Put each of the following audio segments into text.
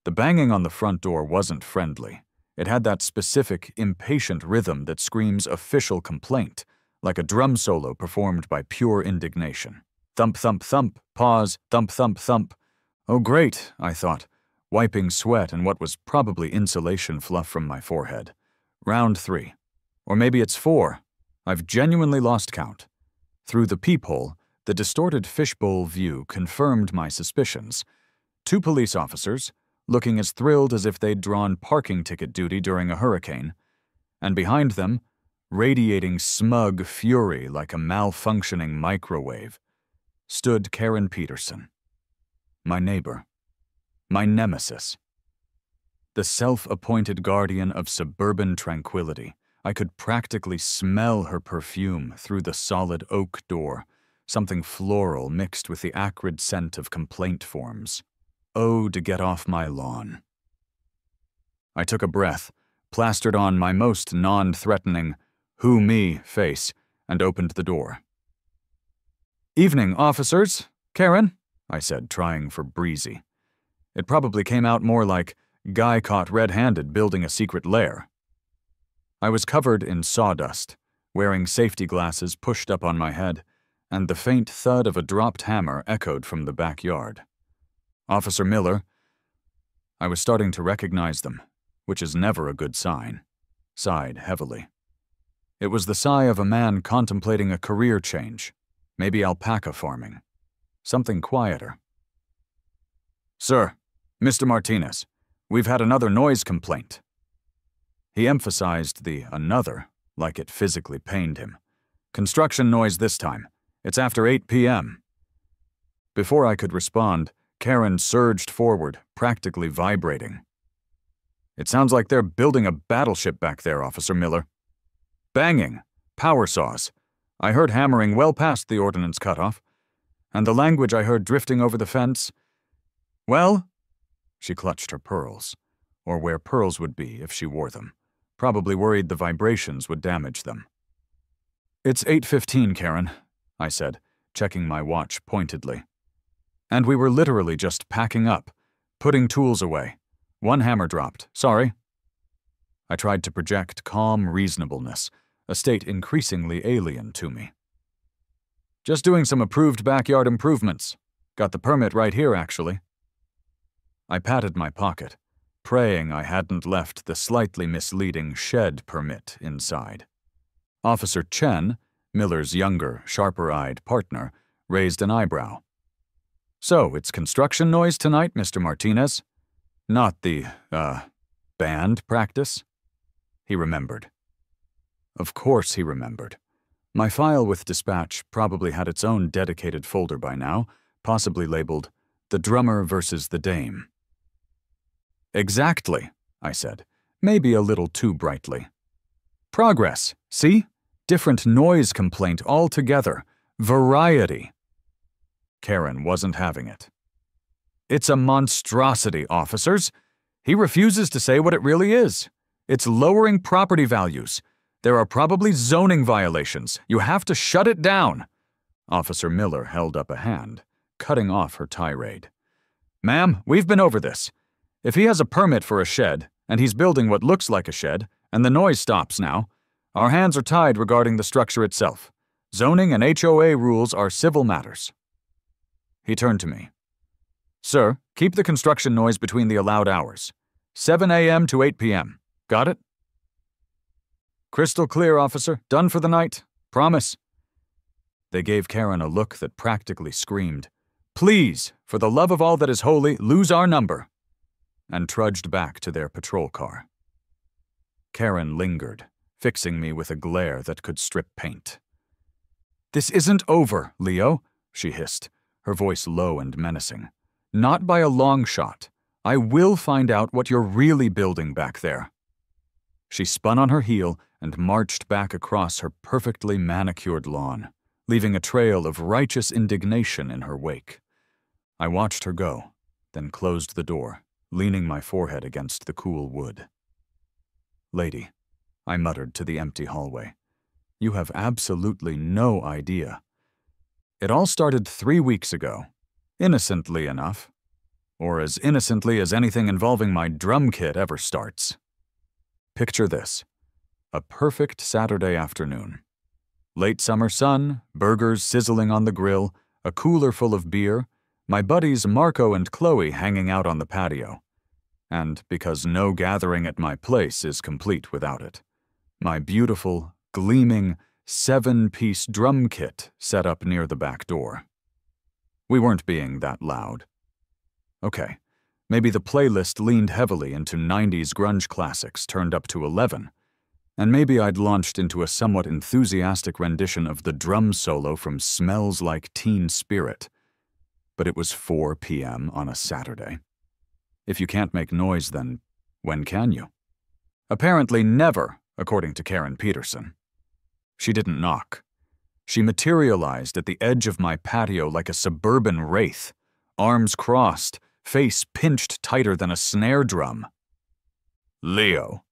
The banging on the front door wasn't friendly. It had that specific, impatient rhythm that screams official complaint, like a drum solo performed by pure indignation. Thump, thump, thump, pause, thump, thump, thump. Oh great, I thought, wiping sweat and what was probably insulation fluff from my forehead. Round 3. Or maybe it's 4. I've genuinely lost count. Through the peephole, the distorted fishbowl view confirmed my suspicions. 2 police officers, looking as thrilled as if they'd drawn parking ticket duty during a hurricane, and behind them, radiating smug fury like a malfunctioning microwave, stood Karen Peterson. My neighbor. My nemesis. The self-appointed guardian of suburban tranquility. I could practically smell her perfume through the solid oak door, something floral mixed with the acrid scent of complaint forms. Oh, to get off my lawn. I took a breath, plastered on my most non-threatening, who me face, and opened the door. Evening, officers. Karen, I said, trying for breezy. It probably came out more like guy caught red-handed building a secret lair. I was covered in sawdust, wearing safety glasses pushed up on my head, and the faint thud of a dropped hammer echoed from the backyard. Officer Miller. I was starting to recognize them, which is never a good sign. Sighed heavily. It was the sigh of a man contemplating a career change, maybe alpaca farming. Something quieter. Sir, Mr. Martinez, we've had another noise complaint. He emphasized the another, like it physically pained him. Construction noise this time. It's after 8 p.m. Before I could respond, Karen surged forward, practically vibrating. It sounds like they're building a battleship back there, Officer Miller. Banging, power saws. I heard hammering well past the ordnance cutoff, and the language I heard drifting over the fence. Well, she clutched her pearls, or where pearls would be if she wore them, probably worried the vibrations would damage them. It's 8:15, Karen, I said, checking my watch pointedly. And we were literally just packing up, putting tools away. 1 hammer dropped, sorry. I tried to project calm reasonableness, a state increasingly alien to me. Just doing some approved backyard improvements. Got the permit right here, actually. I patted my pocket, praying I hadn't left the slightly misleading shed permit inside. Officer Chen, Miller's younger, sharper-eyed partner, raised an eyebrow. So, it's construction noise tonight, Mr. Martinez? Not the, band practice? He remembered. Of course he remembered. My file with Dispatch probably had its own dedicated folder by now, possibly labeled, The Drummer versus the Dame. Exactly, I said, maybe a little too brightly. Progress, see? Different noise complaint altogether. Variety. Karen wasn't having it. It's a monstrosity, officers. He refuses to say what it really is. It's lowering property values. There are probably zoning violations. You have to shut it down. Officer Miller held up a hand, cutting off her tirade. Ma'am, we've been over this. If he has a permit for a shed, and he's building what looks like a shed, and the noise stops now, our hands are tied regarding the structure itself. Zoning and HOA rules are civil matters. He turned to me. Sir, keep the construction noise between the allowed hours. 7 a.m. to 8 p.m. Got it? Crystal clear, officer. Done for the night. Promise. They gave Karen a look that practically screamed, Please, for the love of all that is holy, lose our number, and trudged back to their patrol car. Karen lingered, fixing me with a glare that could strip paint. This isn't over, Leo, she hissed, her voice low and menacing. Not by a long shot. I will find out what you're really building back there. She spun on her heel and marched back across her perfectly manicured lawn, leaving a trail of righteous indignation in her wake. I watched her go, then closed the door, leaning my forehead against the cool wood. Lady, I muttered to the empty hallway, you have absolutely no idea. It all started 3 weeks ago, innocently enough. or as innocently as anything involving my drum kit ever starts. Picture this: a perfect Saturday afternoon. Late summer sun, burgers sizzling on the grill, a cooler full of beer, my buddies Marco and Chloe hanging out on the patio. And because no gathering at my place is complete without it, my beautiful, gleaming, 7-piece drum kit set up near the back door. We weren't being that loud. Okay, maybe the playlist leaned heavily into 90s grunge classics turned up to 11, and maybe I'd launched into a somewhat enthusiastic rendition of the drum solo from Smells Like Teen Spirit. But it was 4 p.m. on a Saturday. If you can't make noise, then when can you? Apparently never, according to Karen Peterson. She didn't knock. She materialized at the edge of my patio like a suburban wraith, arms crossed, face pinched tighter than a snare drum. Leo.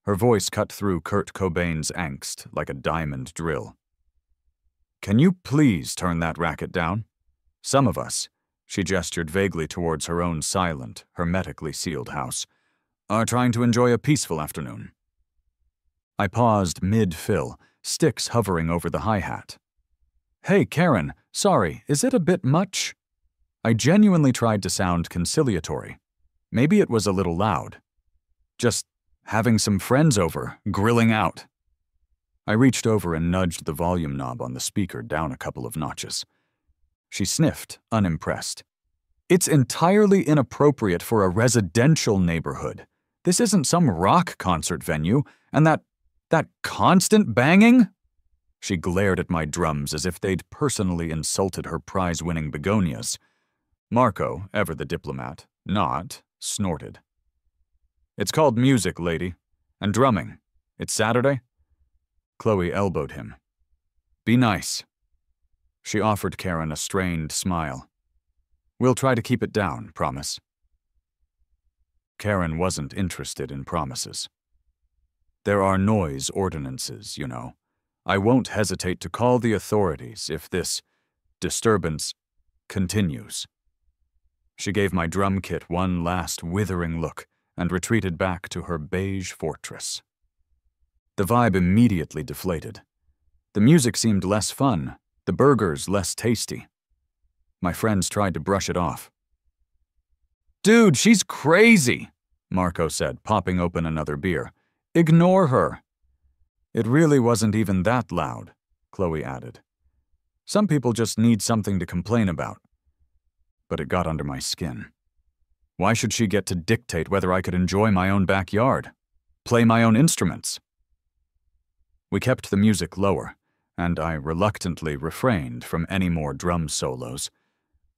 Her voice cut through Kurt Cobain's angst like a diamond drill. Can you please turn that racket down? Some of us, she gestured vaguely towards her own silent, hermetically sealed house, are trying to enjoy a peaceful afternoon. I paused mid-fill, sticks hovering over the hi-hat. Hey, Karen, sorry, is it a bit much? I genuinely tried to sound conciliatory. Maybe it was a little loud. Just having some friends over, grilling out. I reached over and nudged the volume knob on the speaker down a couple of notches. She sniffed, unimpressed. It's entirely inappropriate for a residential neighborhood. This isn't some rock concert venue, and that constant banging? She glared at my drums as if they'd personally insulted her prize-winning begonias. Marco, ever the diplomat, snorted. It's called music, lady. And drumming. It's Saturday? Chloe elbowed him. Be nice. She offered Karen a strained smile. We'll try to keep it down, promise. Karen wasn't interested in promises. There are noise ordinances, you know. I won't hesitate to call the authorities if this disturbance continues. She gave my drum kit one last withering look and retreated back to her beige fortress. The vibe immediately deflated. The music seemed less fun, the burgers less tasty. My friends tried to brush it off. Dude, she's crazy, Marco said, popping open another beer. Ignore her. It really wasn't even that loud, Chloe added. Some people just need something to complain about. But it got under my skin. Why should she get to dictate whether I could enjoy my own backyard? Play my own instruments? We kept the music lower, and I reluctantly refrained from any more drum solos,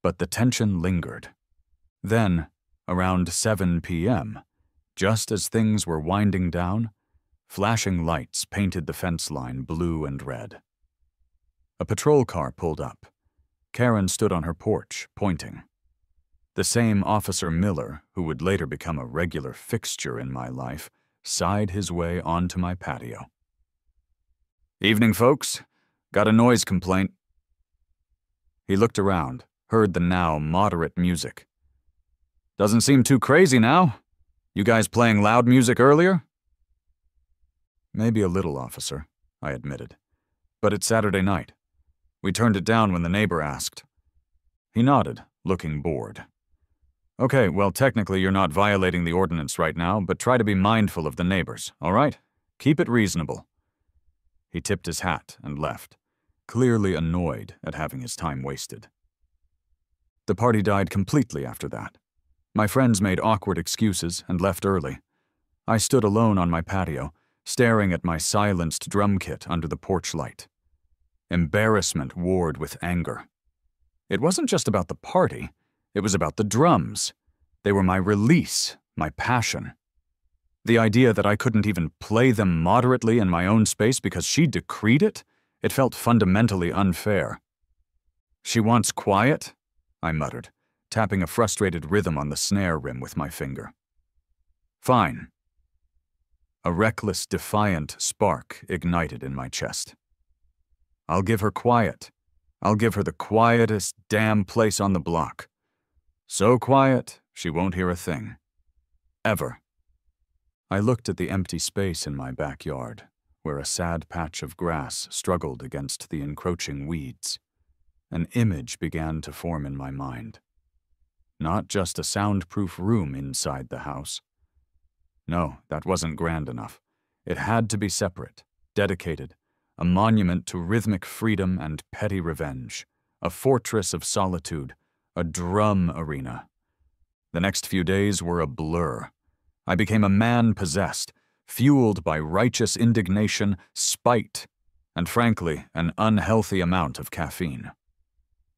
but the tension lingered. Then, around 7 p.m., just as things were winding down, flashing lights painted the fence line blue and red. A patrol car pulled up. Karen stood on her porch, pointing. The same Officer Miller, who would later become a regular fixture in my life, sighed his way onto my patio. Evening, folks. Got a noise complaint. He looked around, heard the now moderate music. Doesn't seem too crazy now. You guys playing loud music earlier? Maybe a little, officer, I admitted. But it's Saturday night. We turned it down when the neighbor asked. He nodded, looking bored. Okay, well, technically you're not violating the ordinance right now, but try to be mindful of the neighbors, all right? Keep it reasonable. He tipped his hat and left, clearly annoyed at having his time wasted. The party died completely after that. My friends made awkward excuses and left early. I stood alone on my patio, staring at my silenced drum kit under the porch light. Embarrassment warred with anger. It wasn't just about the party, it was about the drums. They were my release, my passion. The idea that I couldn't even play them moderately in my own space because she decreed it, it felt fundamentally unfair. She wants quiet, I muttered, tapping a frustrated rhythm on the snare rim with my finger. Fine. A reckless, defiant spark ignited in my chest. I'll give her quiet. I'll give her the quietest damn place on the block. So quiet, she won't hear a thing. Ever. I looked at the empty space in my backyard, where a sad patch of grass struggled against the encroaching weeds. An image began to form in my mind. Not just a soundproof room inside the house. No, that wasn't grand enough. It had to be separate, dedicated, a monument to rhythmic freedom and petty revenge, a fortress of solitude, a drum arena. The next few days were a blur. I became a man possessed, fueled by righteous indignation, spite, and frankly, an unhealthy amount of caffeine.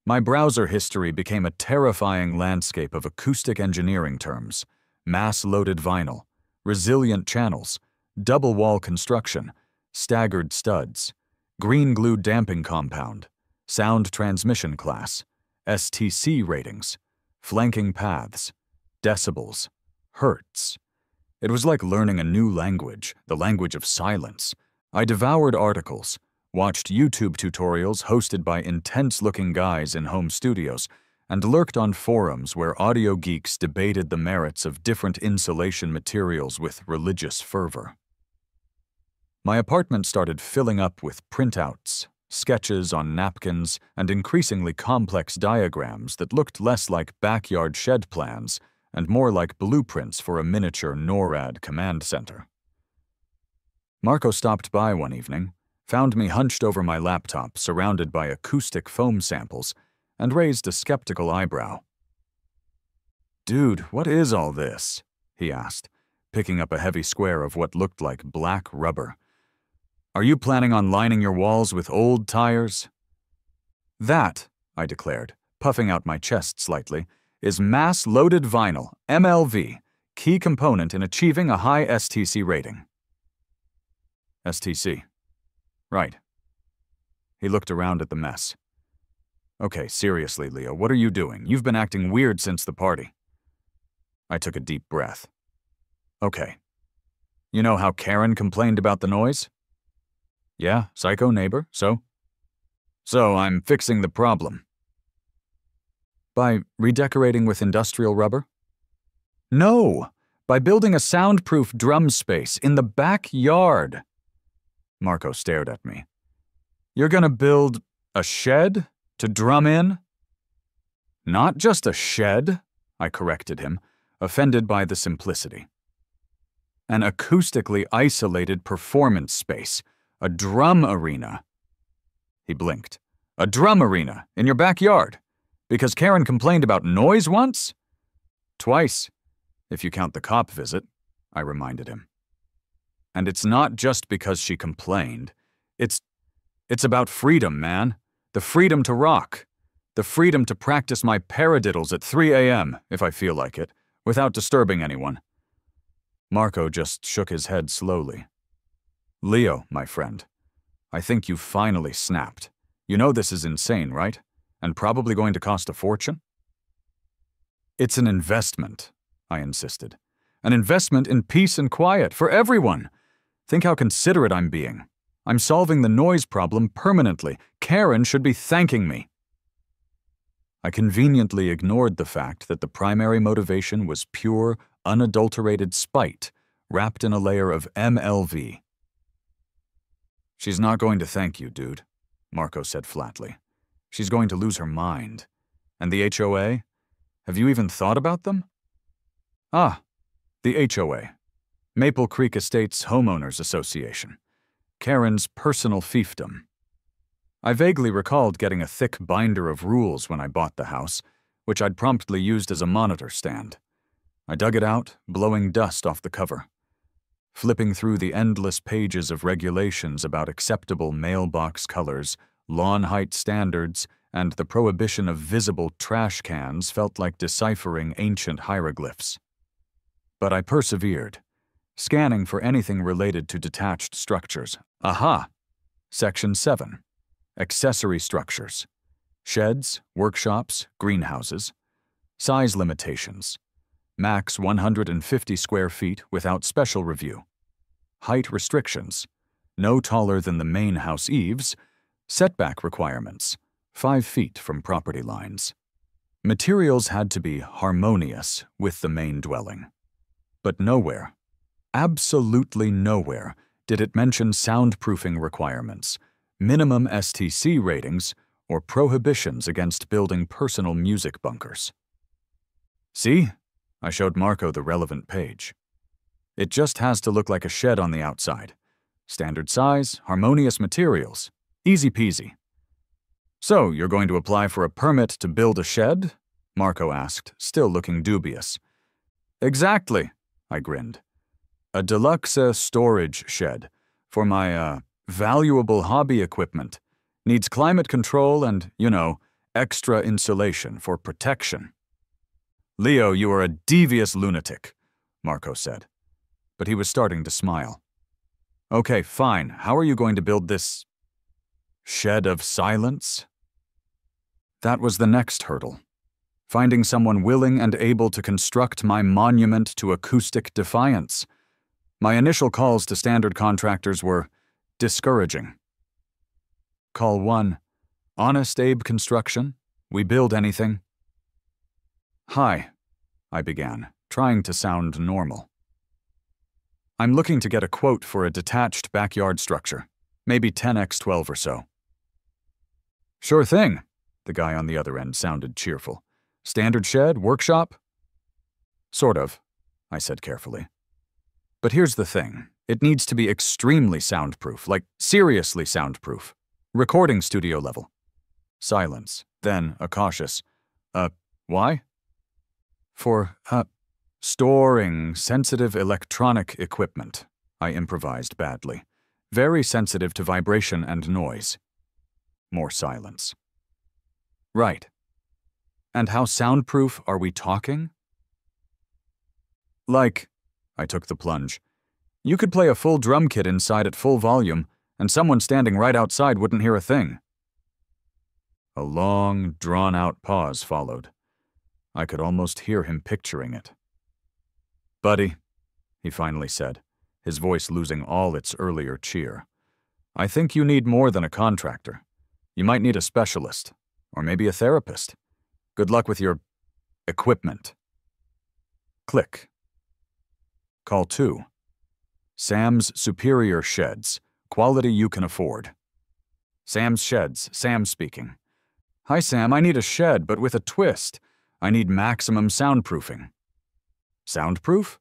My browser history became a terrifying landscape of acoustic engineering terms, mass-loaded vinyl, resilient channels, double-wall construction, staggered studs, green-glue damping compound, sound transmission class, STC ratings, flanking paths, decibels, hertz. It was like learning a new language, the language of silence. I devoured articles, watched YouTube tutorials hosted by intense-looking guys in home studios, and lurked on forums where audio geeks debated the merits of different insulation materials with religious fervor. My apartment started filling up with printouts, sketches on napkins, and increasingly complex diagrams that looked less like backyard shed plans and more like blueprints for a miniature NORAD command center. Marco stopped by one evening, found me hunched over my laptop surrounded by acoustic foam samples, and raised a skeptical eyebrow. "Dude, what is all this?" he asked, picking up a heavy square of what looked like black rubber. "Are you planning on lining your walls with old tires?" "That," I declared, puffing out my chest slightly, "is mass-loaded vinyl, MLV, key component in achieving a high STC rating." STC. Right. He looked around at the mess. "Okay, seriously, Leo, what are you doing? You've been acting weird since the party." I took a deep breath. "Okay. You know how Karen complained about the noise?" "Yeah, psycho neighbor, so?" "So I'm fixing the problem." "By redecorating with industrial rubber?" "No! By building a soundproof drum space in the backyard." Marco stared at me. "You're gonna build a shed to drum in?" "Not just a shed," I corrected him, offended by the simplicity. "An acoustically isolated performance space, a drum arena." He blinked. "A drum arena in your backyard? Because Karen complained about noise once?" "Twice, if you count the cop visit," I reminded him. "And it's not just because she complained. It's about freedom, man. The freedom to rock. The freedom to practice my paradiddles at 3 a.m., if I feel like it, without disturbing anyone." Marco just shook his head slowly. "Leo, my friend, I think you've finally snapped. You know this is insane, right? And probably going to cost a fortune?" "It's an investment," I insisted. "An investment in peace and quiet for everyone. Think how considerate I'm being. I'm solving the noise problem permanently. Karen should be thanking me." I conveniently ignored the fact that the primary motivation was pure, unadulterated spite, wrapped in a layer of MLV. "She's not going to thank you, dude," Marco said flatly. "She's going to lose her mind. And the HOA? Have you even thought about them?" "Ah, the HOA. Maple Creek Estates Homeowners Association. Karen's personal fiefdom." I vaguely recalled getting a thick binder of rules when I bought the house, which I'd promptly used as a monitor stand. I dug it out, blowing dust off the cover. Flipping through the endless pages of regulations about acceptable mailbox colors, lawn height standards, and the prohibition of visible trash cans felt like deciphering ancient hieroglyphs. But I persevered, scanning for anything related to detached structures. Aha! Section 7. Accessory structures. Sheds, workshops, greenhouses. Size limitations. Max 150 square feet without special review. Height restrictions. No taller than the main house eaves. Setback requirements. 5 feet from property lines. Materials had to be harmonious with the main dwelling. But nowhere, absolutely nowhere, did it mention soundproofing requirements, minimum STC ratings, or prohibitions against building personal music bunkers. See? I showed Marco the relevant page. It just has to look like a shed on the outside. Standard size, harmonious materials. Easy peasy. So, you're going to apply for a permit to build a shed? Marco asked, still looking dubious. Exactly, I grinned. A deluxe storage shed for my, valuable hobby equipment. Needs climate control and, extra insulation for protection. Leo, you are a devious lunatic, Marco said. But he was starting to smile. Okay, fine. How are you going to build this shed of silence? That was the next hurdle. Finding someone willing and able to construct my monument to acoustic defiance. My initial calls to standard contractors were discouraging. Call 1. Honest Abe Construction. We build anything. Hi, I began, trying to sound normal. I'm looking to get a quote for a detached backyard structure, maybe 10x12 or so. Sure thing, the guy on the other end sounded cheerful. Standard shed, workshop? Sort of, I said carefully. But here's the thing. It needs to be extremely soundproof, like seriously soundproof. Recording studio level. Silence, then a cautious, why? For, storing sensitive electronic equipment, I improvised badly. Very sensitive to vibration and noise. More silence. Right. And how soundproof are we talking? Like, I took the plunge. You could play a full drum kit inside at full volume, and someone standing right outside wouldn't hear a thing. A long, drawn-out pause followed. I could almost hear him picturing it. Buddy, he finally said, his voice losing all its earlier cheer, I think you need more than a contractor. You might need a specialist, or maybe a therapist. Good luck with your equipment. Click. Call 2. Sam's Superior Sheds. Quality you can afford. Sam's Sheds. Sam speaking. Hi, Sam. I need a shed, but with a twist. I need maximum soundproofing. Soundproof?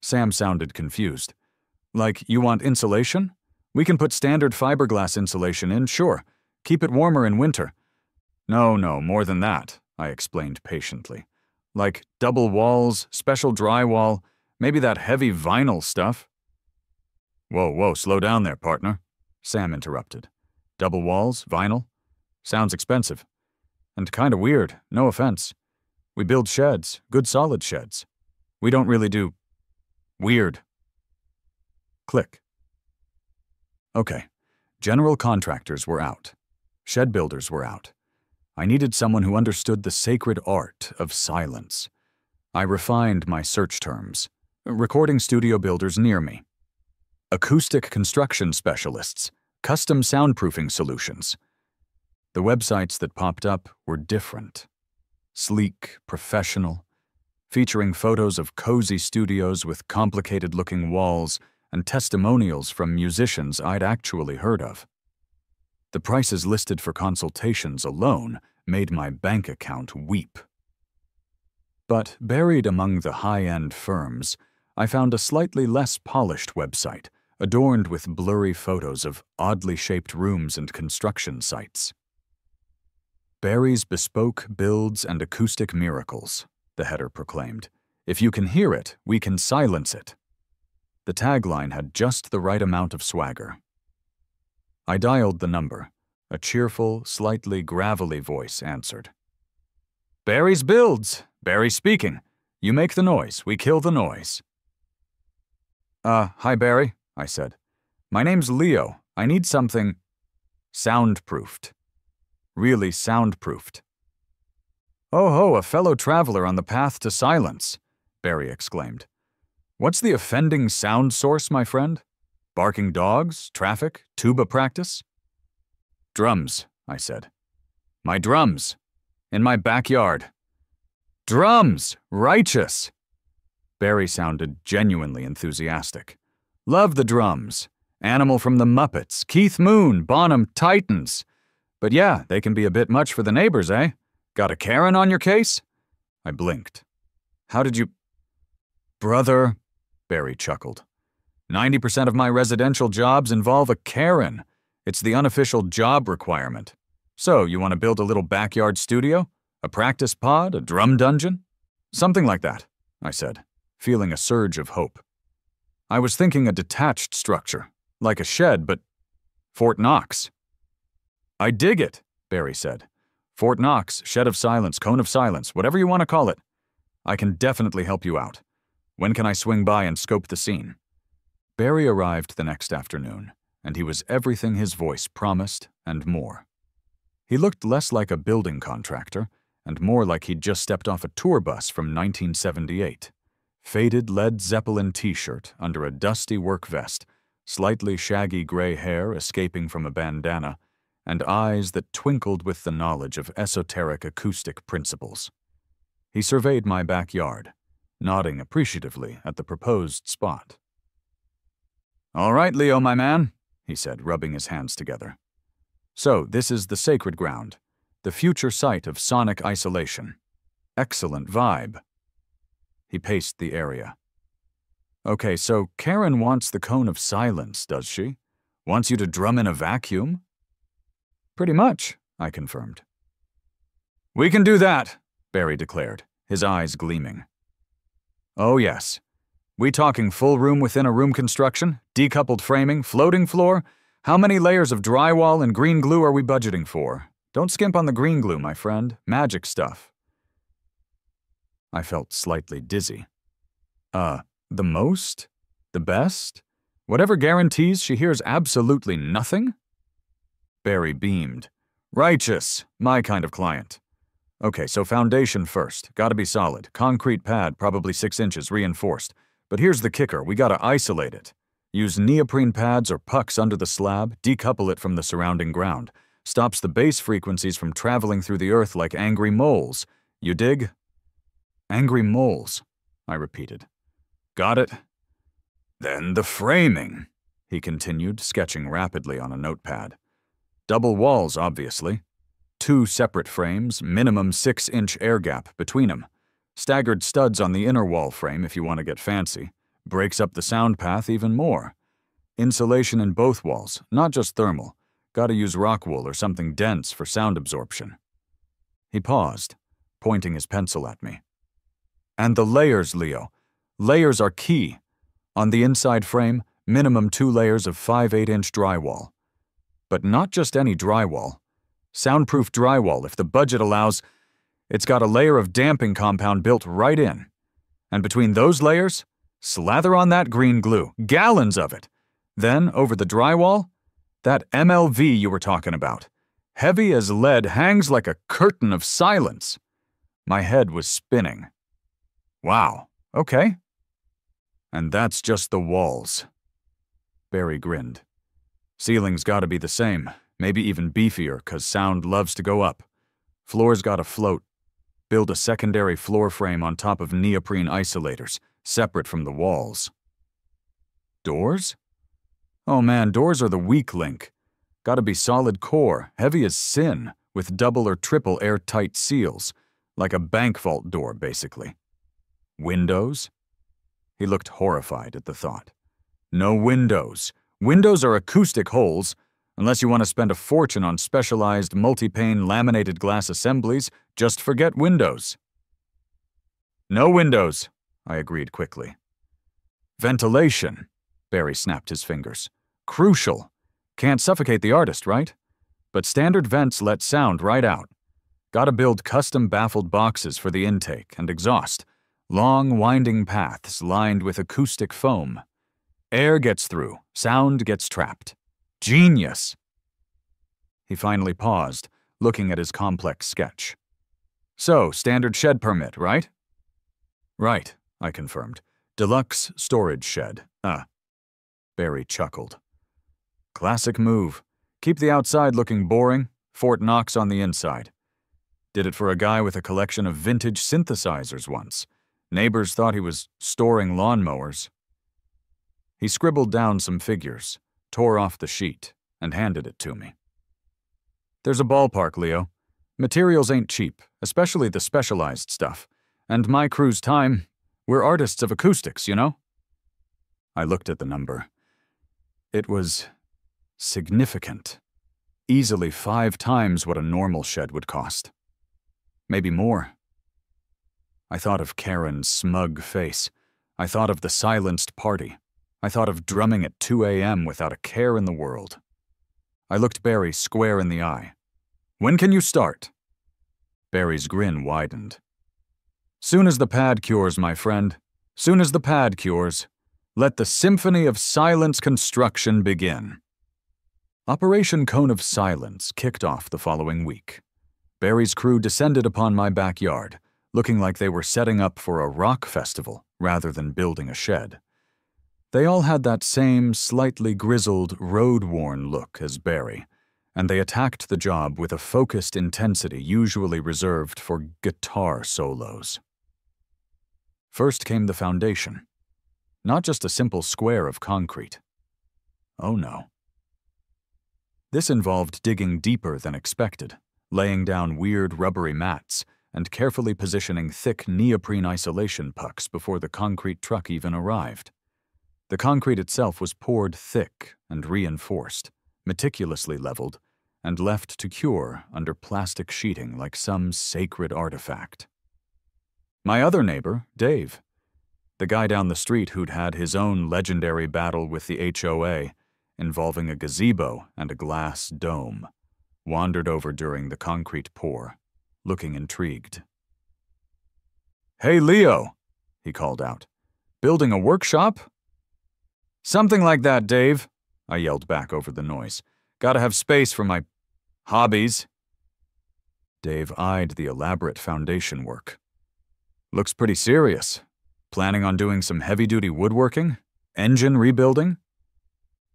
Sam sounded confused. Like, you want insulation? We can put standard fiberglass insulation in, sure. Keep it warmer in winter. No, more than that, I explained patiently. Like double walls, special drywall, maybe that heavy vinyl stuff. Whoa, slow down there, partner, Sam interrupted. Double walls, vinyl? Sounds expensive. And kinda weird, no offense. We build sheds, good solid sheds. We don't really do weird. Click. Okay, general contractors were out. Shed builders were out. I needed someone who understood the sacred art of silence. I refined my search terms. Recording studio builders near me. Acoustic construction specialists. Custom soundproofing solutions. The websites that popped up were different. Sleek, professional, featuring photos of cozy studios with complicated-looking walls and testimonials from musicians I'd actually heard of. The prices listed for consultations alone made my bank account weep. But buried among the high-end firms, I found a slightly less polished website, adorned with blurry photos of oddly shaped rooms and construction sites. Barry's Bespoke Builds and Acoustic Miracles, the header proclaimed. If you can hear it, we can silence it. The tagline had just the right amount of swagger. I dialed the number. A cheerful, slightly gravelly voice answered. Barry's Builds. Barry speaking. You make the noise. We kill the noise. Hi, Barry, I said. My name's Leo. I need something soundproofed. Really soundproofed. Oh ho, a fellow traveler on the path to silence, Barry exclaimed. What's the offending sound source, my friend? Barking dogs, traffic, tuba practice? Drums, I said. My drums. In my backyard. Drums! Righteous! Barry sounded genuinely enthusiastic. Love the drums. Animal from the Muppets, Keith Moon, Bonham Titans. But yeah, they can be a bit much for the neighbors, eh? Got a Karen on your case? I blinked. How did you... Brother, Barry chuckled. 90% of my residential jobs involve a Karen. It's the unofficial job requirement. So, you want to build a little backyard studio? A practice pod? A drum dungeon? Something like that, I said, feeling a surge of hope. I was thinking a detached structure, like a shed, but Fort Knox. I dig it, Barry said. Fort Knox, Shed of Silence, Cone of Silence, whatever you want to call it. I can definitely help you out. When can I swing by and scope the scene? Barry arrived the next afternoon, and he was everything his voice promised and more. He looked less like a building contractor and more like he'd just stepped off a tour bus from 1978. Faded Led Zeppelin t-shirt under a dusty work vest, slightly shaggy gray hair escaping from a bandana, and eyes that twinkled with the knowledge of esoteric acoustic principles. He surveyed my backyard, nodding appreciatively at the proposed spot. "All right, Leo, my man," he said, rubbing his hands together. "So, this is the sacred ground, the future site of sonic isolation. Excellent vibe." He paced the area. "Okay, so Karen wants the Cone of Silence, does she? Wants you to drum in a vacuum?" "Pretty much," I confirmed. "We can do that," Barry declared, his eyes gleaming. "Oh yes. We talking full room within a room construction, decoupled framing, floating floor? How many layers of drywall and green glue are we budgeting for? Don't skimp on the green glue, my friend. Magic stuff." I felt slightly dizzy. The most? The best? Whatever guarantees she hears absolutely nothing?" Barry beamed. "Righteous. My kind of client. Okay, so foundation first. Gotta be solid. Concrete pad, probably 6 inches, reinforced. But here's the kicker. We gotta isolate it. Use neoprene pads or pucks under the slab, decouple it from the surrounding ground. Stops the bass frequencies from traveling through the earth like angry moles. You dig?" "Angry moles," I repeated. "Got it." "Then the framing," he continued, sketching rapidly on a notepad. "Double walls, obviously. 2 separate frames, minimum 6-inch air gap between them. Staggered studs on the inner wall frame if you want to get fancy. Breaks up the sound path even more. Insulation in both walls, not just thermal. Gotta use rock wool or something dense for sound absorption." He paused, pointing his pencil at me. "And the layers, Leo. Layers are key. On the inside frame, minimum 2 layers of 5/8-inch drywall. But not just any drywall. Soundproof drywall, if the budget allows. It's got a layer of damping compound built right in. And between those layers, slather on that green glue, gallons of it. Then, over the drywall, that MLV you were talking about. Heavy as lead, hangs like a curtain of silence." My head was spinning. "Wow, okay. And that's just the walls." Barry grinned. "Ceiling's gotta be the same, maybe even beefier, 'cause sound loves to go up. Floor's gotta float. Build a secondary floor frame on top of neoprene isolators, separate from the walls." "Doors?" "Oh man, doors are the weak link. Gotta be solid core, heavy as sin, with double or triple airtight seals, like a bank vault door, basically." "Windows?" He looked horrified at the thought. "No windows. Windows are acoustic holes. Unless you want to spend a fortune on specialized multi-pane laminated glass assemblies, just forget windows." "No windows," I agreed quickly. "Ventilation," Barry snapped his fingers. "Crucial. Can't suffocate the artist, right? But standard vents let sound right out. Gotta build custom baffled boxes for the intake and exhaust. Long, winding paths lined with acoustic foam. Air gets through, sound gets trapped. Genius!" He finally paused, looking at his complex sketch. "So, standard shed permit, right?" "Right," I confirmed. "Deluxe storage shed. Barry chuckled. "Classic move. Keep the outside looking boring, Fort Knox on the inside. Did it for a guy with a collection of vintage synthesizers once. Neighbors thought he was storing lawnmowers. He scribbled down some figures, tore off the sheet, and handed it to me. There's a ballpark, Leo. Materials ain't cheap, especially the specialized stuff. And my crew's time, we're artists of acoustics, you know? I looked at the number. It was significant. Easily 5 times what a normal shed would cost. Maybe more. I thought of Karen's smug face. I thought of the silenced party. I thought of drumming at 2 a.m. without a care in the world. I looked Barry square in the eye. When can you start? Barry's grin widened. Soon as the pad cures, my friend. Soon as the pad cures. Let the symphony of silence construction begin. Operation Cone of Silence kicked off the following week. Barry's crew descended upon my backyard, looking like they were setting up for a rock festival rather than building a shed. They all had that same slightly grizzled, road-worn look as Barry, and they attacked the job with a focused intensity usually reserved for guitar solos. First came the foundation. Not just a simple square of concrete. Oh no. This involved digging deeper than expected, laying down weird rubbery mats, and carefully positioning thick neoprene isolation pucks before the concrete truck even arrived. The concrete itself was poured thick and reinforced, meticulously leveled, and left to cure under plastic sheeting like some sacred artifact. My other neighbor, Dave, the guy down the street who'd had his own legendary battle with the HOA, involving a gazebo and a glass dome, wandered over during the concrete pour, looking intrigued. "Hey, Leo," he called out. "Building a workshop?" "Something like that, Dave," I yelled back over the noise. "Gotta have space for my hobbies." Dave eyed the elaborate foundation work. "Looks pretty serious. Planning on doing some heavy-duty woodworking? Engine rebuilding?"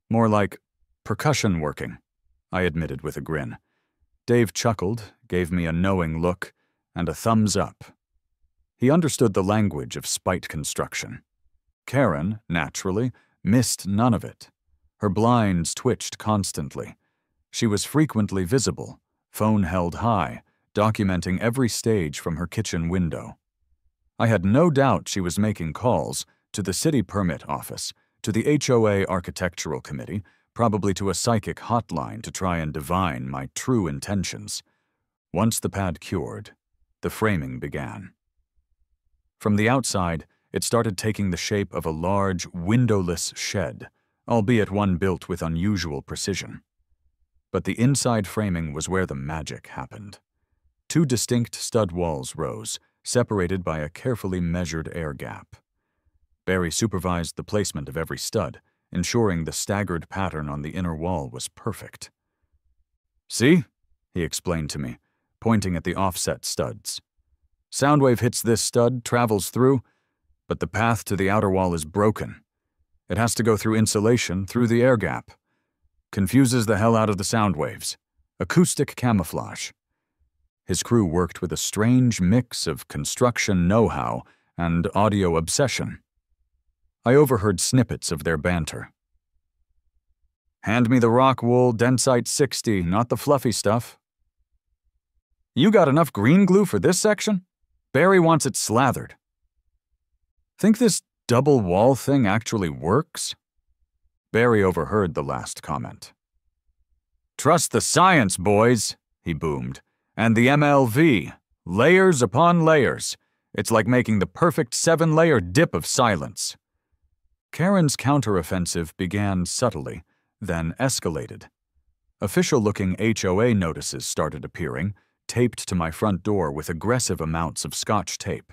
"More like percussion working," I admitted with a grin. Dave chuckled, gave me a knowing look, and a thumbs up. He understood the language of spite construction. Karen, naturally, missed none of it. Her blinds twitched constantly. She was frequently visible, phone held high, documenting every stage from her kitchen window. I had no doubt she was making calls to the city permit office, to the HOA Architectural Committee, probably to a psychic hotline to try and divine my true intentions. Once the pad cured, the framing began. From the outside, it started taking the shape of a large, windowless shed, albeit one built with unusual precision. But the inside framing was where the magic happened. 2 distinct stud walls rose, separated by a carefully measured air gap. Barry supervised the placement of every stud, ensuring the staggered pattern on the inner wall was perfect. "See?" he explained to me, pointing at the offset studs. "Soundwave hits this stud, travels through, but the path to the outer wall is broken. It has to go through insulation, through the air gap. Confuses the hell out of the sound waves. Acoustic camouflage." His crew worked with a strange mix of construction know-how and audio obsession. I overheard snippets of their banter. "Hand me the rock wool Densite 60, not the fluffy stuff." "You got enough green glue for this section? Barry wants it slathered." "Think this double wall thing actually works?" Barry overheard the last comment. "Trust the science, boys," he boomed. "And the MLV. Layers upon layers. It's like making the perfect 7-layer dip of silence." Karen's counteroffensive began subtly, then escalated. Official-looking HOA notices started appearing, taped to my front door with aggressive amounts of Scotch tape.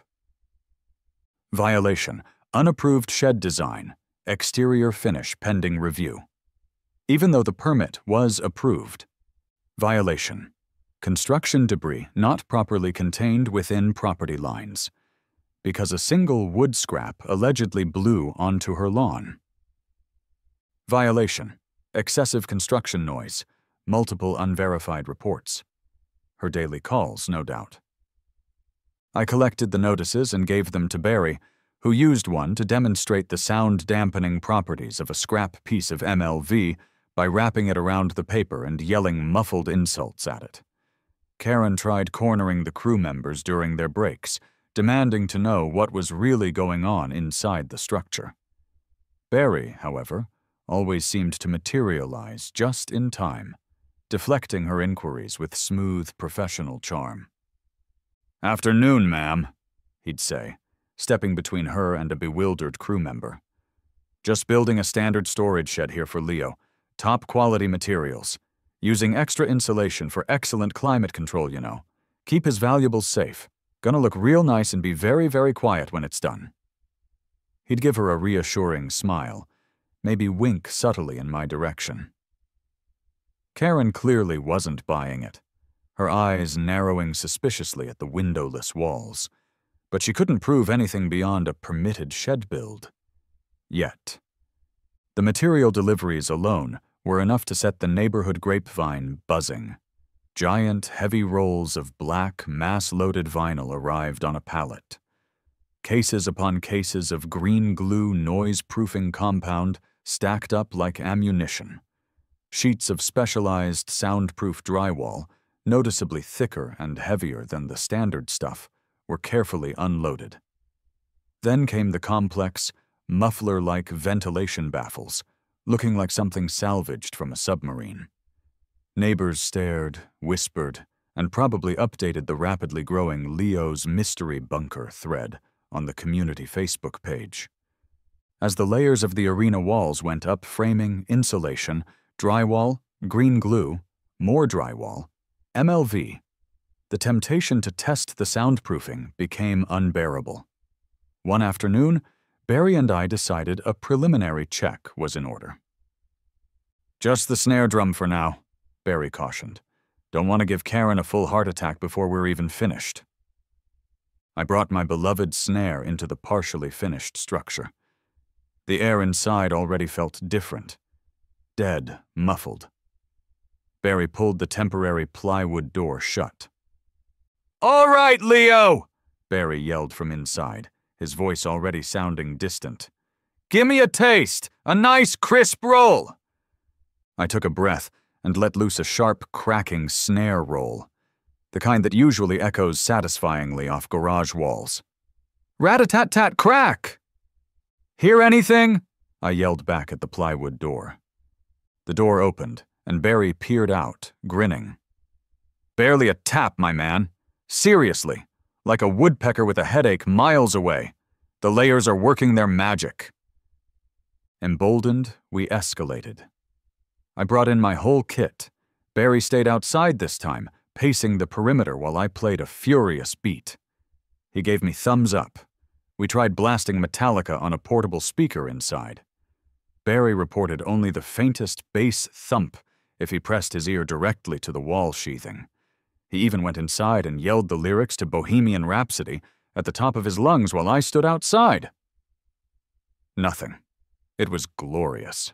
Violation: unapproved shed design. Exterior finish pending review. Even though the permit was approved. Violation: construction debris not properly contained within property lines, because a single wood scrap allegedly blew onto her lawn. Violation: excessive construction noise, multiple unverified reports. Her daily calls, no doubt. I collected the notices and gave them to Barry, who used one to demonstrate the sound-dampening properties of a scrap piece of MLV by wrapping it around the paper and yelling muffled insults at it. Karen tried cornering the crew members during their breaks, demanding to know what was really going on inside the structure. Barry, however, always seemed to materialize just in time, deflecting her inquiries with smooth, professional charm. "Afternoon, ma'am," he'd say, stepping between her and a bewildered crew member. "Just building a standard storage shed here for Leo. Top-quality materials. Using extra insulation for excellent climate control, you know. Keep his valuables safe. Gonna look real nice and be very, very quiet when it's done." He'd give her a reassuring smile, maybe wink subtly in my direction. Karen clearly wasn't buying it, her eyes narrowing suspiciously at the windowless walls, but she couldn't prove anything beyond a permitted shed build. Yet. The material deliveries alone were enough to set the neighborhood grapevine buzzing. Giant, heavy rolls of black, mass-loaded vinyl arrived on a pallet. Cases upon cases of green glue noise-proofing compound stacked up like ammunition. Sheets of specialized soundproof drywall, noticeably thicker and heavier than the standard stuff, were carefully unloaded. Then came the complex, muffler-like ventilation baffles, looking like something salvaged from a submarine. Neighbors stared, whispered, and probably updated the rapidly growing Leo's Mystery Bunker thread on the community Facebook page. As the layers of the arena walls went up, framing, insulation, drywall, green glue, more drywall, MLV, the temptation to test the soundproofing became unbearable. One afternoon, Barry and I decided a preliminary check was in order. "Just the snare drum for now," Barry cautioned. "Don't want to give Karen a full heart attack before we're even finished." I brought my beloved snare into the partially finished structure. The air inside already felt different. Dead, muffled. Barry pulled the temporary plywood door shut. "All right, Leo!" Barry yelled from inside, his voice already sounding distant. "Gimme a taste! A nice, crisp roll!" I took a breath and let loose a sharp, cracking snare roll, the kind that usually echoes satisfyingly off garage walls. "Rat-a-tat-tat crack!" "Hear anything?" I yelled back at the plywood door. The door opened, and Barry peered out, grinning. "Barely a tap, my man. Seriously, like a woodpecker with a headache miles away. The layers are working their magic." Emboldened, we escalated. I brought in my whole kit. Barry stayed outside this time, pacing the perimeter while I played a furious beat. He gave me thumbs up. We tried blasting Metallica on a portable speaker inside. Barry reported only the faintest bass thump if he pressed his ear directly to the wall sheathing. He even went inside and yelled the lyrics to Bohemian Rhapsody at the top of his lungs while I stood outside. Nothing. It was glorious.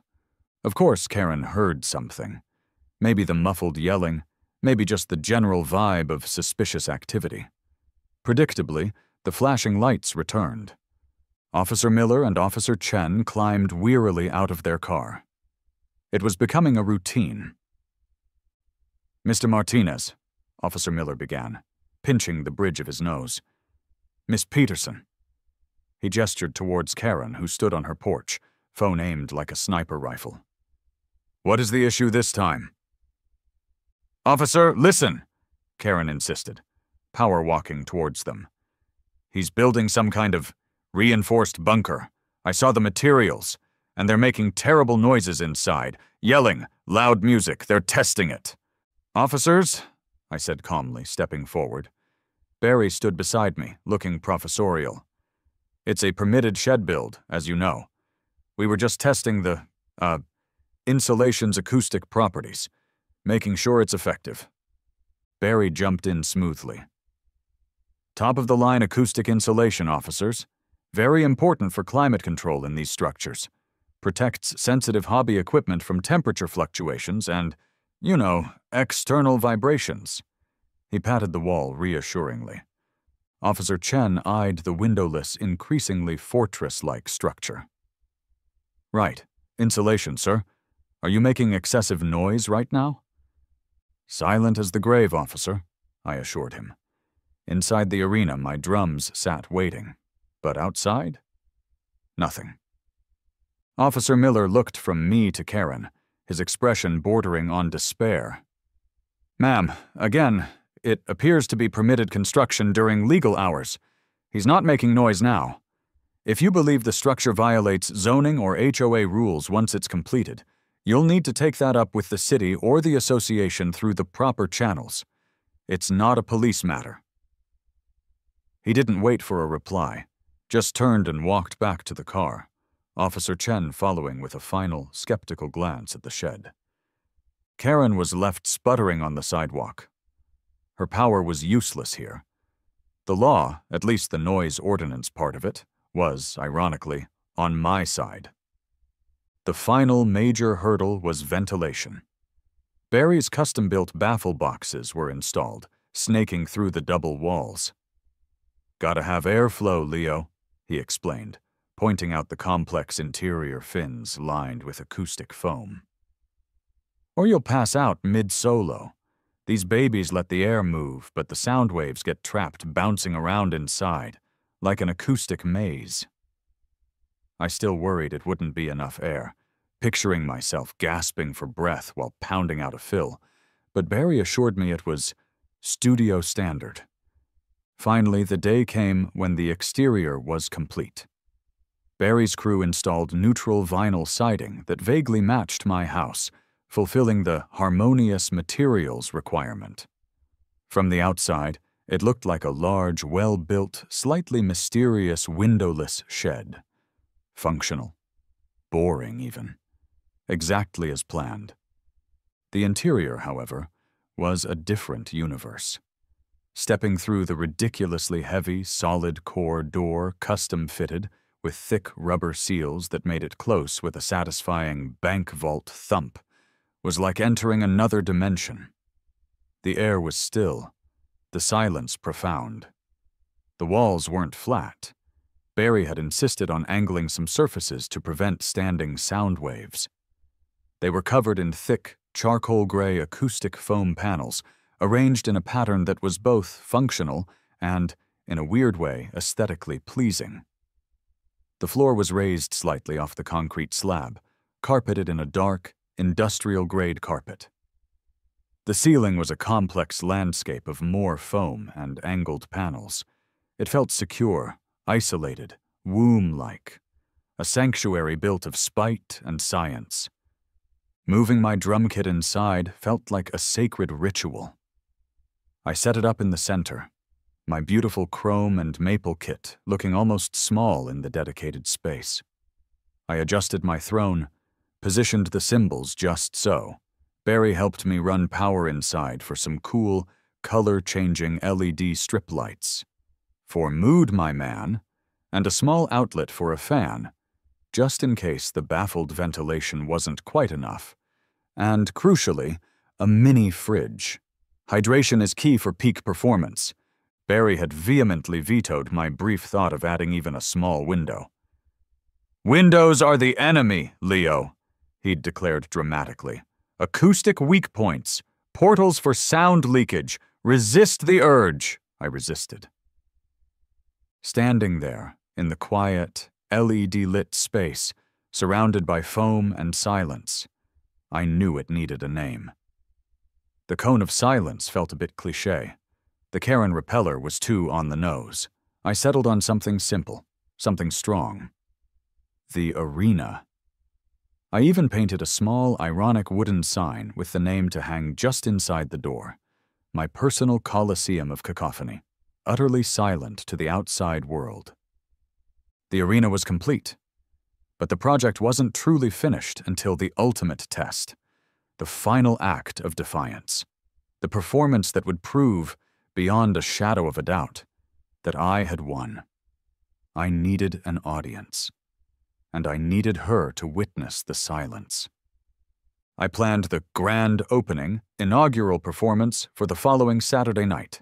Of course Karen heard something. Maybe the muffled yelling, maybe just the general vibe of suspicious activity. Predictably, the flashing lights returned. Officer Miller and Officer Chen climbed wearily out of their car. It was becoming a routine. "Mr. Martinez," Officer Miller began, pinching the bridge of his nose. "Miss Peterson." He gestured towards Karen, who stood on her porch, phone aimed like a sniper rifle. "What is the issue this time?" "Officer, listen," Karen insisted, power walking towards them. "He's building some kind of reinforced bunker. I saw the materials, and they're making terrible noises inside, yelling, loud music, they're testing it." "Officers," I said calmly, stepping forward. Barry stood beside me, looking professorial. "It's a permitted shed build, as you know. We were just testing the, insulation's acoustic properties, making sure it's effective." Barry jumped in smoothly. "Top-of-the-line acoustic insulation, officers. Very important for climate control in these structures. Protects sensitive hobby equipment from temperature fluctuations and, you know, external vibrations. He patted the wall reassuringly. Officer Chen eyed the windowless, increasingly fortress-like structure. Right. Insulation, sir. Are you making excessive noise right now? Silent as the grave, officer, I assured him. Inside the arena, my drums sat waiting. But outside? Nothing. Officer Miller looked from me to Karen, his expression bordering on despair. Ma'am, again, it appears to be permitted construction during legal hours. He's not making noise now. If you believe the structure violates zoning or HOA rules once it's completed, you'll need to take that up with the city or the association through the proper channels. It's not a police matter. He didn't wait for a reply, just turned and walked back to the car, Officer Chen following with a final, skeptical glance at the shed. Karen was left sputtering on the sidewalk. Her power was useless here. The law, at least the noise ordinance part of it, was, ironically, on my side. The final major hurdle was ventilation. Barry's custom-built baffle boxes were installed, snaking through the double walls. Gotta have airflow, Leo, he explained, pointing out the complex interior fins lined with acoustic foam. Or you'll pass out mid-solo. These babies let the air move, but the sound waves get trapped bouncing around inside, like an acoustic maze. I still worried it wouldn't be enough air, picturing myself gasping for breath while pounding out a fill, but Barry assured me it was studio standard. Finally, the day came when the exterior was complete. Barry's crew installed neutral vinyl siding that vaguely matched my house, fulfilling the harmonious materials requirement. From the outside, it looked like a large, well-built, slightly mysterious windowless shed. Functional. Boring, even. Exactly as planned. The interior, however, was a different universe. Stepping through the ridiculously heavy, solid-core door custom-fitted with thick rubber seals that made it close with a satisfying bank vault thump was like entering another dimension. The air was still, the silence profound. The walls weren't flat. Barry had insisted on angling some surfaces to prevent standing sound waves. They were covered in thick, charcoal-gray acoustic foam panels, arranged in a pattern that was both functional and, in a weird way, aesthetically pleasing. The floor was raised slightly off the concrete slab, carpeted in a dark, industrial-grade carpet. The ceiling was a complex landscape of more foam and angled panels. It felt secure, isolated, womb-like, a sanctuary built of spite and science. Moving my drum kit inside felt like a sacred ritual. I set it up in the center, my beautiful chrome and maple kit looking almost small in the dedicated space. I adjusted my throne, positioned the cymbals just so. Barry helped me run power inside for some cool, color-changing LED strip lights. For mood, my man, and a small outlet for a fan, just in case the baffled ventilation wasn't quite enough. And, crucially, a mini fridge. Hydration is key for peak performance. Barry had vehemently vetoed my brief thought of adding even a small window. "Windows are the enemy, Leo," he'd declared dramatically. "Acoustic weak points, portals for sound leakage. Resist the urge." I resisted. Standing there, in the quiet, LED-lit space, surrounded by foam and silence, I knew it needed a name. The cone of silence felt a bit cliché. The Karen repeller was too on the nose. I settled on something simple, something strong. The arena. I even painted a small, ironic wooden sign with the name to hang just inside the door. My personal coliseum of cacophony, utterly silent to the outside world. The arena was complete, but the project wasn't truly finished until the ultimate test, the final act of defiance, the performance that would prove, beyond a shadow of a doubt, that I had won. I needed an audience, and I needed her to witness the silence. I planned the grand opening, inaugural performance for the following Saturday night.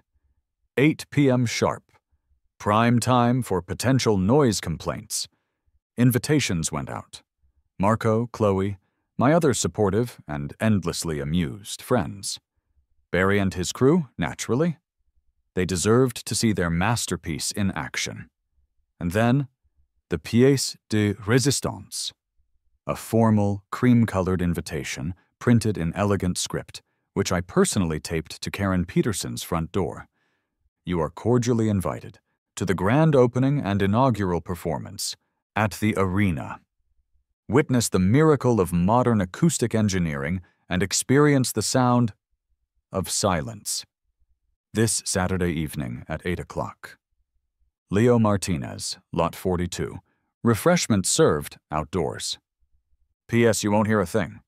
8 p.m. sharp. Prime time for potential noise complaints. Invitations went out. Marco, Chloe, my other supportive and endlessly amused friends. Barry and his crew, naturally. They deserved to see their masterpiece in action. And then, the pièce de résistance. A formal, cream-colored invitation printed in elegant script, which I personally taped to Karen Peterson's front door. You are cordially invited to the grand opening and inaugural performance at the Arena. Witness the miracle of modern acoustic engineering and experience the sound of silence. This Saturday evening at 8 o'clock. Leo Martinez, Lot 42. Refreshments served outdoors. P.S. You won't hear a thing.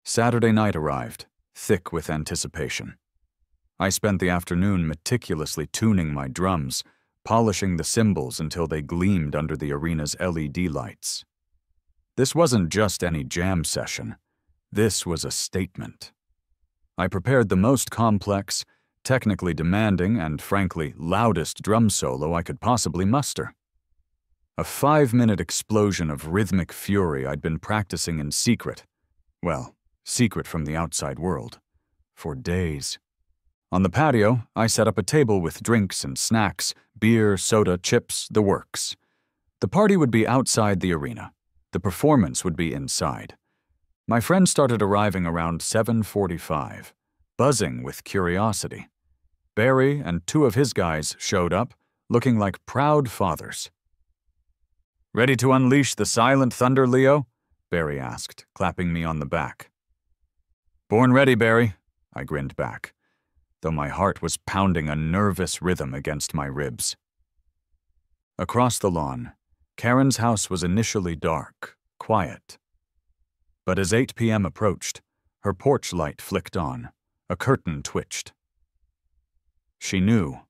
Saturday night arrived, thick with anticipation. I spent the afternoon meticulously tuning my drums, polishing the cymbals until they gleamed under the arena's LED lights. This wasn't just any jam session. This was a statement. I prepared the most complex, technically demanding, and frankly loudest drum solo I could possibly muster. A 5-minute explosion of rhythmic fury I'd been practicing in secret. Well, secret from the outside world. For days. On the patio, I set up a table with drinks and snacks, beer, soda, chips, the works. The party would be outside the arena. The performance would be inside. My friends started arriving around 7:45, buzzing with curiosity. Barry and 2 of his guys showed up, looking like proud fathers. "Ready to unleash the silent thunder, Leo?" Barry asked, clapping me on the back. "Born ready, Barry," I grinned back, though my heart was pounding a nervous rhythm against my ribs. Across the lawn, Karen's house was initially dark, quiet. But as 8 p.m. approached, her porch light flicked on, a curtain twitched. She knew.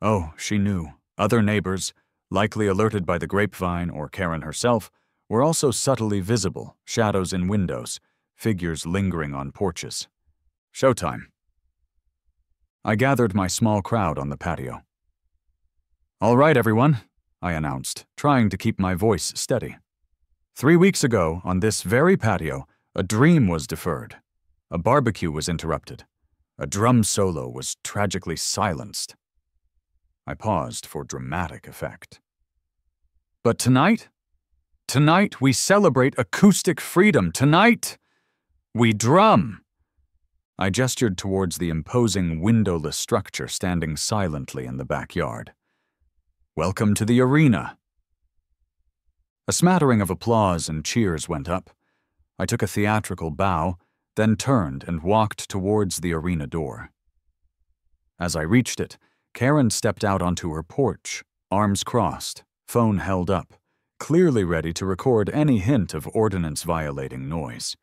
Oh, she knew. Other neighbors, likely alerted by the grapevine or Karen herself, were also subtly visible, shadows in windows, figures lingering on porches. Showtime. I gathered my small crowd on the patio. "All right, everyone," I announced, trying to keep my voice steady. 3 weeks ago, on this very patio, a dream was deferred. A barbecue was interrupted. A drum solo was tragically silenced. I paused for dramatic effect. But tonight? Tonight we celebrate acoustic freedom. Tonight, we drum. I gestured towards the imposing windowless structure standing silently in the backyard. Welcome to the arena. A smattering of applause and cheers went up. I took a theatrical bow, then turned and walked towards the arena door. As I reached it, Karen stepped out onto her porch, arms crossed, phone held up, clearly ready to record any hint of ordinance-violating noise.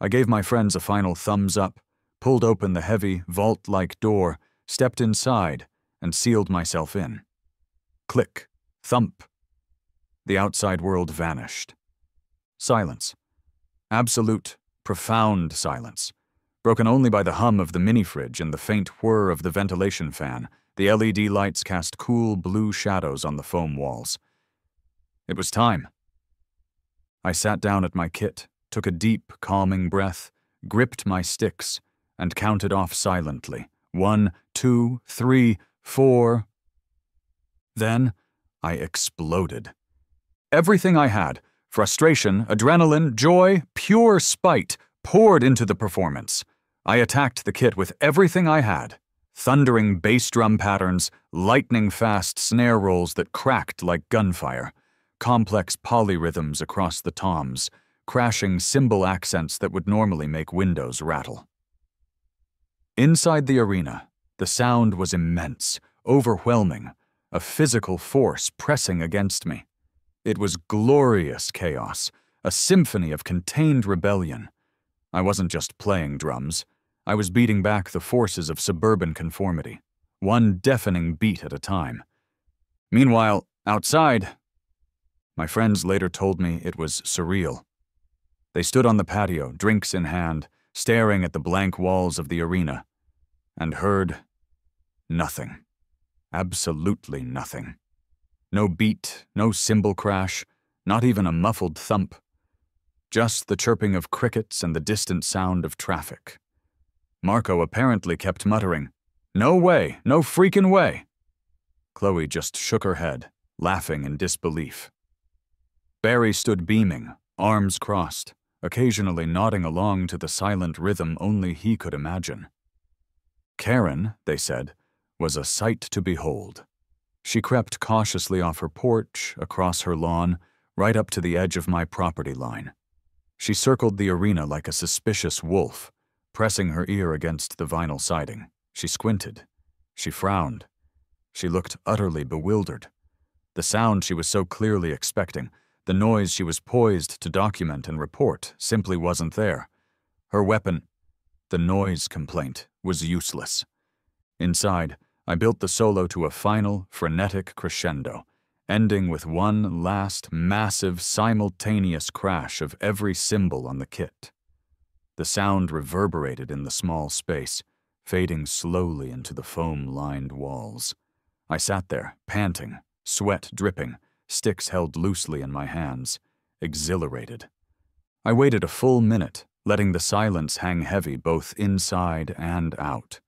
I gave my friends a final thumbs up, pulled open the heavy, vault-like door, stepped inside, and sealed myself in. Click, thump. The outside world vanished. Silence. Absolute, profound silence, broken only by the hum of the mini-fridge and the faint whir of the ventilation fan. The LED lights cast cool blue shadows on the foam walls. It was time. I sat down at my kit, took a deep, calming breath, gripped my sticks, and counted off silently. 1, 2, 3, 4. Then I exploded. Everything I had, frustration, adrenaline, joy, pure spite, poured into the performance. I attacked the kit with everything I had. Thundering bass drum patterns, lightning-fast snare rolls that cracked like gunfire, complex polyrhythms across the toms, crashing cymbal accents that would normally make windows rattle. Inside the arena, the sound was immense, overwhelming, a physical force pressing against me. It was glorious chaos, a symphony of contained rebellion. I wasn't just playing drums. I was beating back the forces of suburban conformity, one deafening beat at a time. Meanwhile, outside, my friends later told me it was surreal. They stood on the patio, drinks in hand, staring at the blank walls of the arena, and heard nothing. Absolutely nothing. No beat, no cymbal crash, not even a muffled thump. Just the chirping of crickets and the distant sound of traffic. Marco apparently kept muttering, "No way, no freaking way." Chloe just shook her head, laughing in disbelief. Barry stood beaming, arms crossed, occasionally nodding along to the silent rhythm only he could imagine. Karen, they said, was a sight to behold. She crept cautiously off her porch, across her lawn, right up to the edge of my property line. She circled the arena like a suspicious wolf, pressing her ear against the vinyl siding. She squinted. She frowned. She looked utterly bewildered. The sound she was so clearly expecting, the noise she was poised to document and report, simply wasn't there. Her weapon, the noise complaint, was useless. Inside, I built the solo to a final, frenetic crescendo, ending with one last, massive, simultaneous crash of every cymbal on the kit. The sound reverberated in the small space, fading slowly into the foam-lined walls. I sat there, panting, sweat dripping, sticks held loosely in my hands, exhilarated. I waited a full minute, letting the silence hang heavy both inside and out.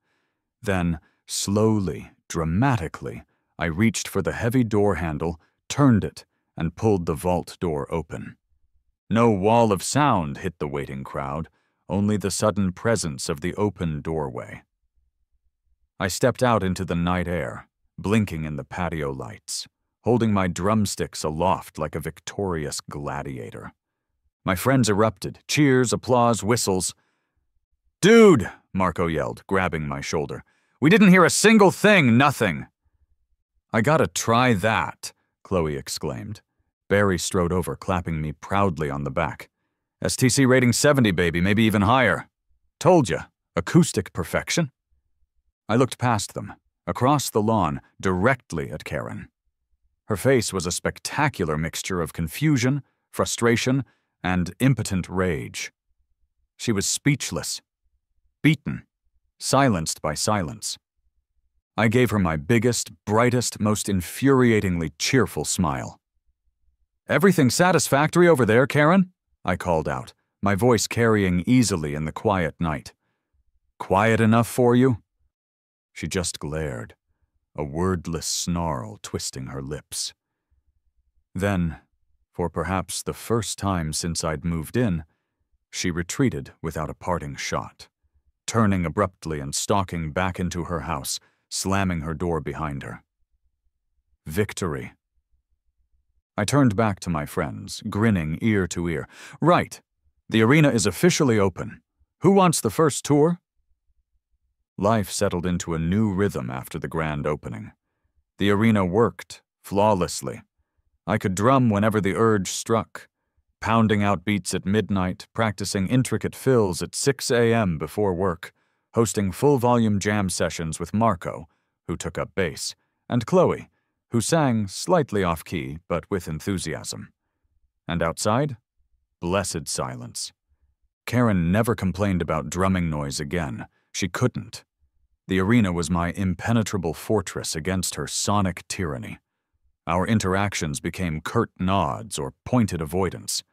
Then, slowly, dramatically, I reached for the heavy door handle, turned it, and pulled the vault door open. No wall of sound hit the waiting crowd, only the sudden presence of the open doorway. I stepped out into the night air, blinking in the patio lights, holding my drumsticks aloft like a victorious gladiator. My friends erupted, cheers, applause, whistles. "Dude!" Marco yelled, grabbing my shoulder. "We didn't hear a single thing, nothing!" "I gotta try that," Chloe exclaimed. Barry strode over, clapping me proudly on the back. "STC rating 70, baby, maybe even higher. Told ya, acoustic perfection." I looked past them, across the lawn, directly at Karen. Her face was a spectacular mixture of confusion, frustration, and impotent rage. She was speechless, beaten, silenced by silence. I gave her my biggest, brightest, most infuriatingly cheerful smile. "Everything satisfactory over there, Karen?" I called out, my voice carrying easily in the quiet night. "Quiet enough for you?" She just glared, a wordless snarl twisting her lips. Then, for perhaps the first time since I'd moved in, she retreated without a parting shot, turning abruptly and stalking back into her house, slamming her door behind her. Victory. I turned back to my friends, grinning ear to ear. "Right. The arena is officially open. Who wants the first tour?" Life settled into a new rhythm after the grand opening. The arena worked flawlessly. I could drum whenever the urge struck, pounding out beats at midnight, practicing intricate fills at 6 a.m. before work, hosting full-volume jam sessions with Marco, who took up bass, and Chloe, who sang slightly off-key but with enthusiasm. And outside? Blessed silence. Karen never complained about drumming noise again. She couldn't. The arena was my impenetrable fortress against her sonic tyranny. Our interactions became curt nods or pointed avoidance.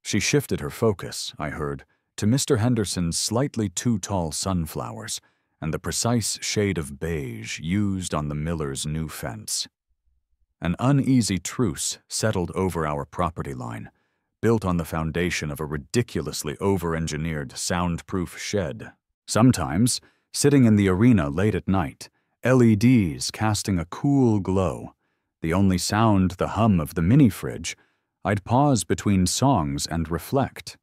She shifted her focus, I heard, to Mr. Henderson's slightly too tall sunflowers and the precise shade of beige used on the miller's new fence. An uneasy truce settled over our property line, built on the foundation of a ridiculously over-engineered soundproof shed. Sometimes, sitting in the arena late at night, LEDs casting a cool glow, the only sound the hum of the mini-fridge, I'd pause between songs and reflect.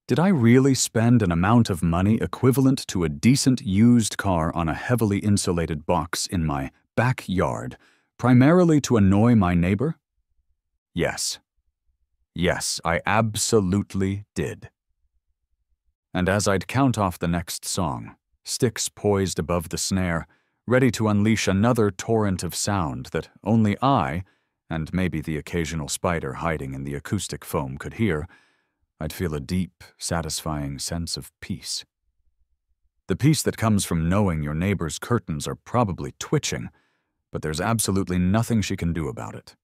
Did I really spend an amount of money equivalent to a decent used car on a heavily insulated box in my backyard, primarily to annoy my neighbor? Yes. Yes, I absolutely did. And as I'd count off the next song, sticks poised above the snare, ready to unleash another torrent of sound that only I, and maybe the occasional spider hiding in the acoustic foam, could hear, I'd feel a deep, satisfying sense of peace. The peace that comes from knowing your neighbor's curtains are probably twitching, but there's absolutely nothing she can do about it.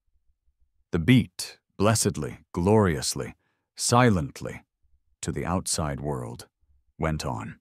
The beat, blessedly, gloriously, silently, to the outside world, went on.